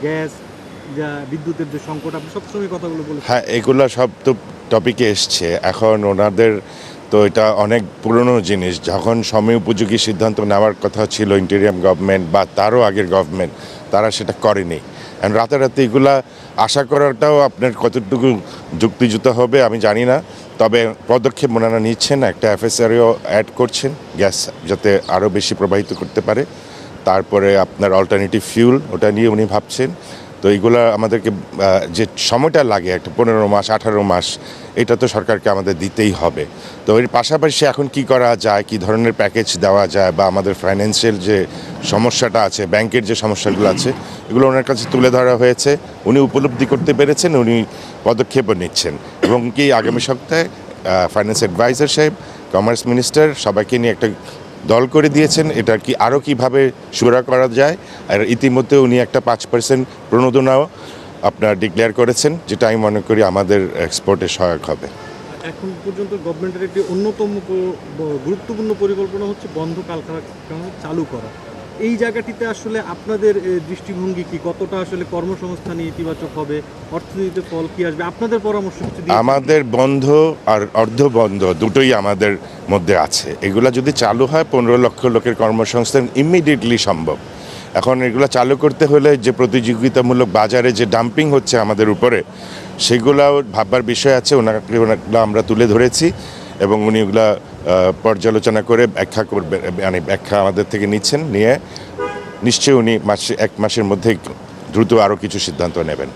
Gas, যা বিদ্যুতের যে সংকট, আপনি সবসময় কথাগুলো বলেছেন। হ্যাঁ, এগুলো সব তো টপিকে এসছে। এখন ওনাদের তো এটা অনেক পুরনো জিনিস। যখন সময় উপযোগী সিদ্ধান্ত নেওয়ার কথা ছিল ইন্টেরিয়াম গভর্নমেন্ট বা তারও আগের গভর্নমেন্ট, তারা সেটা করেনি। এখন রাতারাতি এগুলা আশা করাটাও আপনার কতটুকু যুক্তিযুক্ত হবে আমি জানি না। তবে পদক্ষেপ ওনারা নিচ্ছেন, একটা এফএসআরও অ্যাড করছেন গ্যাস যাতে আরও বেশি প্রবাহিত করতে পারে। তারপরে আপনার অল্টারনেটিভ ফিউল ওটা নিয়ে উনি ভাবছেন। তো এইগুলো আমাদেরকে যে সময়টা লাগে একটা 15 মাস 18 মাস, এটা তো সরকারকে আমাদের দিতেই হবে। তো এর পাশাপাশি এখন কি করা যায়, কি ধরনের প্যাকেজ দেওয়া যায়, বা আমাদের ফাইন্যান্সিয়াল যে সমস্যাটা আছে, ব্যাংকের যে সমস্যাগুলো আছে, এগুলো ওনার কাছে তুলে ধরা হয়েছে। উনি উপলব্ধি করতে পেরেছেন, উনি পদক্ষেপও নিচ্ছেন। এবং কি আগামী সপ্তাহে ফাইন্যান্স অ্যাডভাইজার সাহেব, কমার্স মিনিস্টার সবাইকে নিয়ে একটা দল করে দিয়েছেন এটা কি আরও কীভাবে সুরা করা যায়। আর ইতিমধ্যে উনি একটা 5% প্রণোদনাও আপনার ডিক্লেয়ার করেছেন, যেটা আমি মনে করি আমাদের এক্সপোর্টে সহায়ক হবে। এখন পর্যন্ত গভর্নমেন্টের একটি অন্যতম গুরুত্বপূর্ণ পরিকল্পনা হচ্ছে বন্ধ কলকারখানা চালু করা। এই জায়গাটিতে আসলে আপনাদের দৃষ্টিভঙ্গি কি, কতটা আসলে কর্মসংস্থানে ইতিবাচক হবে, অর্থনীতিতে ফল কি আসবে, আপনাদের পরামর্শ কিছু দিয়েছেন? আমাদের বন্ধ আর অর্ধ বন্ধ দুটোই আমাদের মধ্যে আছে। এগুলা যদি চালু হয় 15 লক্ষ লোকের কর্মসংস্থান ইমিডিয়েটলি সম্ভব। এখন এগুলো চালু করতে হলে যে প্রতিযোগিতামূলক বাজারে যে ডাম্পিং হচ্ছে আমাদের উপরে, সেগুলাও ভাববার বিষয় আছে। ওনাকে আমরা তুলে ধরেছি এবং উনি ওগুলা পর্যালোচনা করে ব্যাখ্যা করবে, মানে ব্যাখ্যা আমাদের থেকে নিচ্ছেন, নিয়ে নিশ্চয়ই উনি 1 মাসের মধ্যেই দ্রুত আরও কিছু সিদ্ধান্ত নেবেন।